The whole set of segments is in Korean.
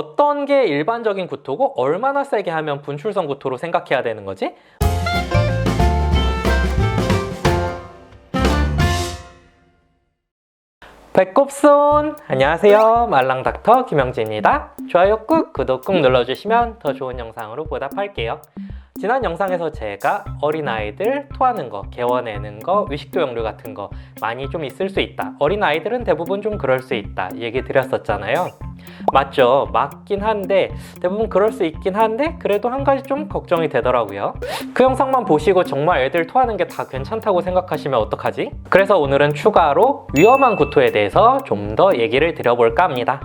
어떤 게 일반적인 구토고 얼마나 세게 하면 분출성 구토로 생각해야 되는 거지? 배꼽손! 안녕하세요. 말랑닥터 김영진입니다. 좋아요 꾹, 구독 꾹 눌러주시면 더 좋은 영상으로 보답할게요. 지난 영상에서 제가 어린아이들 토하는 거, 개워내는 거, 위식도역류 같은 거 많이 좀 있을 수 있다. 어린아이들은 대부분 좀 그럴 수 있다. 얘기 드렸었잖아요. 맞죠? 맞긴 한데 대부분 그럴 수 있긴 한데 그래도 한 가지 좀 걱정이 되더라고요. 그 영상만 보시고 정말 애들 토하는 게 다 괜찮다고 생각하시면 어떡하지? 그래서 오늘은 추가로 위험한 구토에 대해서 좀 더 얘기를 드려볼까 합니다.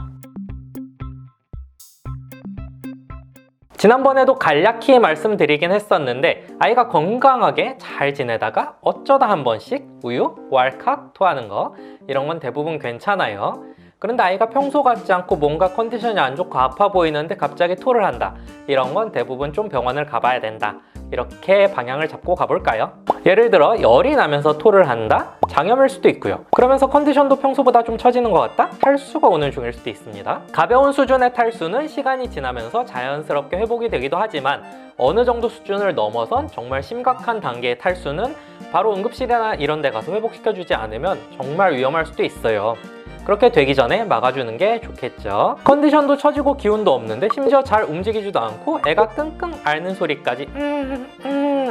지난번에도 간략히 말씀드리긴 했었는데 아이가 건강하게 잘 지내다가 어쩌다 한 번씩 우유, 왈칵 토하는 거 이런 건 대부분 괜찮아요. 그런데 아이가 평소 같지 않고 뭔가 컨디션이 안 좋고 아파 보이는데 갑자기 토를 한다. 이런 건 대부분 좀 병원을 가봐야 된다. 이렇게 방향을 잡고 가볼까요? 예를 들어 열이 나면서 토를 한다? 장염일 수도 있고요. 그러면서 컨디션도 평소보다 좀 처지는 것 같다? 탈수가 오는 중일 수도 있습니다. 가벼운 수준의 탈수는 시간이 지나면서 자연스럽게 회복이 되기도 하지만 어느 정도 수준을 넘어선 정말 심각한 단계의 탈수는 바로 응급실이나 이런 데 가서 회복시켜주지 않으면 정말 위험할 수도 있어요. 그렇게 되기 전에 막아주는 게 좋겠죠. 컨디션도 처지고 기운도 없는데 심지어 잘 움직이지도 않고 애가 끙끙 앓는 소리까지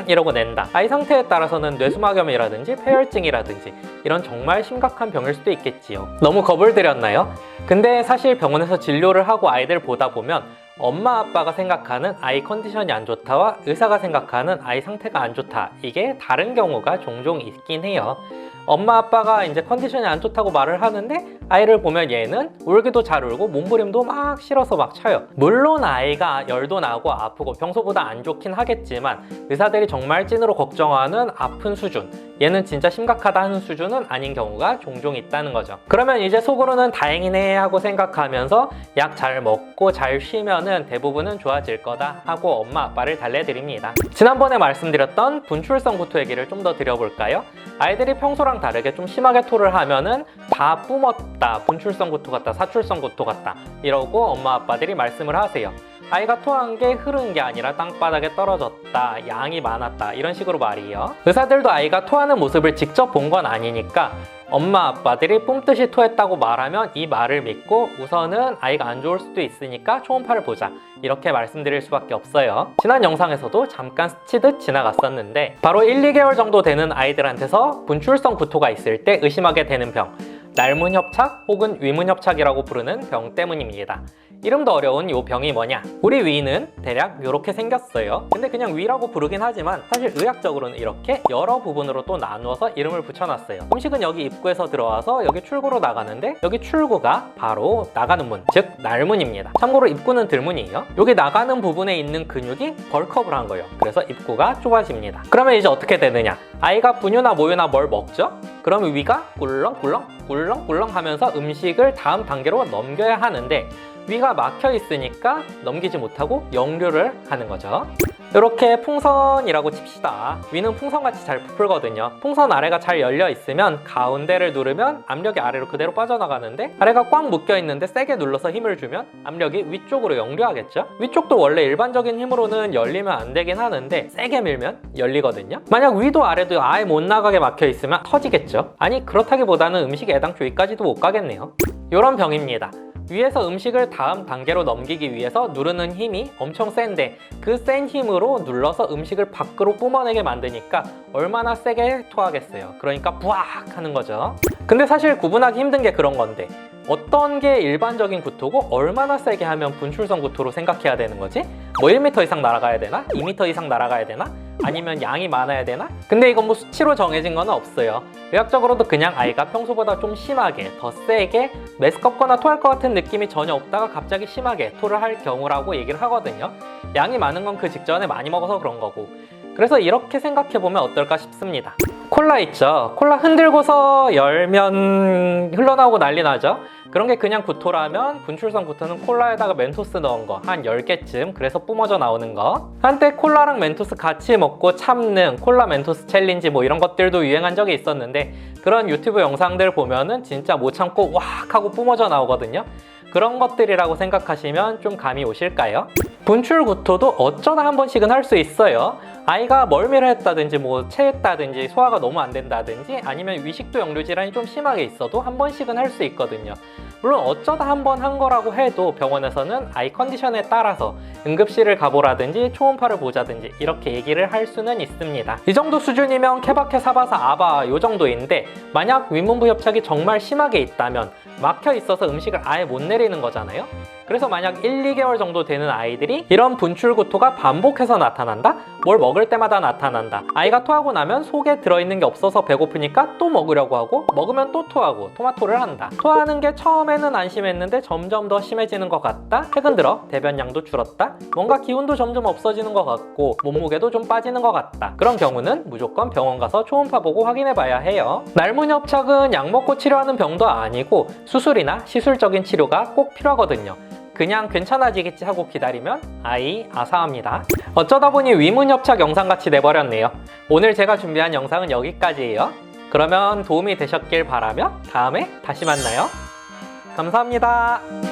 이러고 낸다. 아이 상태에 따라서는 뇌수막염이라든지 폐혈증이라든지 이런 정말 심각한 병일 수도 있겠지요. 너무 겁을 드렸나요? 근데 사실 병원에서 진료를 하고 아이들 보다 보면 엄마 아빠가 생각하는 아이 컨디션이 안 좋다와 의사가 생각하는 아이 상태가 안 좋다, 이게 다른 경우가 종종 있긴 해요. 엄마 아빠가 이제 컨디션이 안 좋다고 말을 하는데 아이를 보면 얘는 울기도 잘 울고 몸부림도 막 싫어서 막 쳐요. 물론 아이가 열도 나고 아프고 평소보다 안 좋긴 하겠지만 의사들이 정말 찐으로 걱정하는 아픈 수준, 얘는 진짜 심각하다 하는 수준은 아닌 경우가 종종 있다는 거죠. 그러면 이제 속으로는 다행이네 하고 생각하면서 약 잘 먹고 잘 쉬면은 대부분은 좋아질 거다 하고 엄마 아빠를 달래드립니다. 지난번에 말씀드렸던 분출성 구토 얘기를 좀 더 드려볼까요? 아이들이 평소랑 다르게 좀 심하게 토를 하면은 다 뿜었다, 분출성 구토 같다, 사출성 구토 같다 이러고 엄마 아빠들이 말씀을 하세요. 아이가 토한 게 흐른 게 아니라 땅바닥에 떨어졌다, 양이 많았다, 이런 식으로 말이에요. 의사들도 아이가 토하는 모습을 직접 본 건 아니니까 엄마 아빠들이 뿜듯이 토했다고 말하면 이 말을 믿고 우선은 아이가 안 좋을 수도 있으니까 초음파를 보자, 이렇게 말씀드릴 수밖에 없어요. 지난 영상에서도 잠깐 스치듯 지나갔었는데 바로 1, 2개월 정도 되는 아이들한테서 분출성 구토가 있을 때 의심하게 되는 병, 날문협착 혹은 위문협착이라고 부르는 병 때문입니다. 이름도 어려운 이 병이 뭐냐? 우리 위는 대략 이렇게 생겼어요. 근데 그냥 위라고 부르긴 하지만 사실 의학적으로는 이렇게 여러 부분으로 또 나누어서 이름을 붙여놨어요. 음식은 여기 입구에서 들어와서 여기 출구로 나가는데 여기 출구가 바로 나가는 문, 즉 날문입니다. 참고로 입구는 들문이에요. 여기 나가는 부분에 있는 근육이 벌크업을 한 거예요. 그래서 입구가 좁아집니다. 그러면 이제 어떻게 되느냐? 아이가 분유나 모유나 뭘 먹죠? 그러면 위가 꿀렁꿀렁 하면서 음식을 다음 단계로 넘겨야 하는데 위가 막혀 있으니까 넘기지 못하고 역류를 하는 거죠. 이렇게 풍선이라고 칩시다. 위는 풍선같이 잘 부풀거든요. 풍선 아래가 잘 열려 있으면 가운데를 누르면 압력이 아래로 그대로 빠져나가는데 아래가 꽉 묶여 있는데 세게 눌러서 힘을 주면 압력이 위쪽으로 역류하겠죠. 위쪽도 원래 일반적인 힘으로는 열리면 안 되긴 하는데 세게 밀면 열리거든요. 만약 위도 아래도 아예 못 나가게 막혀 있으면 터지겠죠. 아니 그렇다기보다는 음식 애당초 위까지도 못 가겠네요. 이런 병입니다. 위에서 음식을 다음 단계로 넘기기 위해서 누르는 힘이 엄청 센데 그 센 힘으로 눌러서 음식을 밖으로 뿜어내게 만드니까 얼마나 세게 토하겠어요. 그러니까 부악 하는 거죠. 근데 사실 구분하기 힘든 게 그런 건데 어떤 게 일반적인 구토고 얼마나 세게 하면 분출성 구토로 생각해야 되는 거지? 뭐 1m 이상 날아가야 되나? 2m 이상 날아가야 되나? 아니면 양이 많아야 되나? 근데 이건 뭐 수치로 정해진 건 없어요. 의학적으로도 그냥 아이가 평소보다 좀 심하게, 더 세게 메스껍거나 토할 것 같은 느낌이 전혀 없다가 갑자기 심하게 토를 할 경우라고 얘기를 하거든요. 양이 많은 건 그 직전에 많이 먹어서 그런 거고. 그래서 이렇게 생각해보면 어떨까 싶습니다. 콜라 있죠? 콜라 흔들고서 열면 흘러나오고 난리 나죠? 그런 게 그냥 구토라면 분출성 구토는 콜라에다가 멘토스 넣은 거 한 10개쯤, 그래서 뿜어져 나오는 거. 한때 콜라랑 멘토스 같이 먹고 참는 콜라 멘토스 챌린지 뭐 이런 것들도 유행한 적이 있었는데 그런 유튜브 영상들 보면은 진짜 못 참고 왁 하고 뿜어져 나오거든요. 그런 것들이라고 생각하시면 좀 감이 오실까요? 분출구토도 어쩌다 한 번씩은 할 수 있어요. 아이가 멀미를 했다든지 체했다든지 소화가 너무 안 된다든지 아니면 위식도 역류 질환이 좀 심하게 있어도 한 번씩은 할 수 있거든요. 물론 어쩌다 한 번 한 거라고 해도 병원에서는 아이 컨디션에 따라서 응급실을 가보라든지 초음파를 보자든지 이렇게 얘기를 할 수는 있습니다. 이 정도 수준이면 케바케, 사바사, 아바 요 정도인데 만약 윗문부 협착이 정말 심하게 있다면 막혀 있어서 음식을 아예 못 내리는 거잖아요. 그래서 만약 1, 2개월 정도 되는 아이들이 이런 분출구토가 반복해서 나타난다? 뭘 먹을 때마다 나타난다. 아이가 토하고 나면 속에 들어있는 게 없어서 배고프니까 또 먹으려고 하고 먹으면 또 토하고 토마토를 한다. 토하는 게 처음에는 안 심했는데 점점 더 심해지는 것 같다. 최근 들어 대변량도 줄었다. 뭔가 기운도 점점 없어지는 것 같고 몸무게도 좀 빠지는 것 같다. 그런 경우는 무조건 병원 가서 초음파 보고 확인해 봐야 해요. 날문협착은 약 먹고 치료하는 병도 아니고 수술이나 시술적인 치료가 꼭 필요하거든요. 그냥 괜찮아지겠지 하고 기다리면 아이 아사합니다. 어쩌다 보니 위문협착 영상같이 돼버렸네요. 오늘 제가 준비한 영상은 여기까지예요. 그러면 도움이 되셨길 바라며 다음에 다시 만나요. 감사합니다.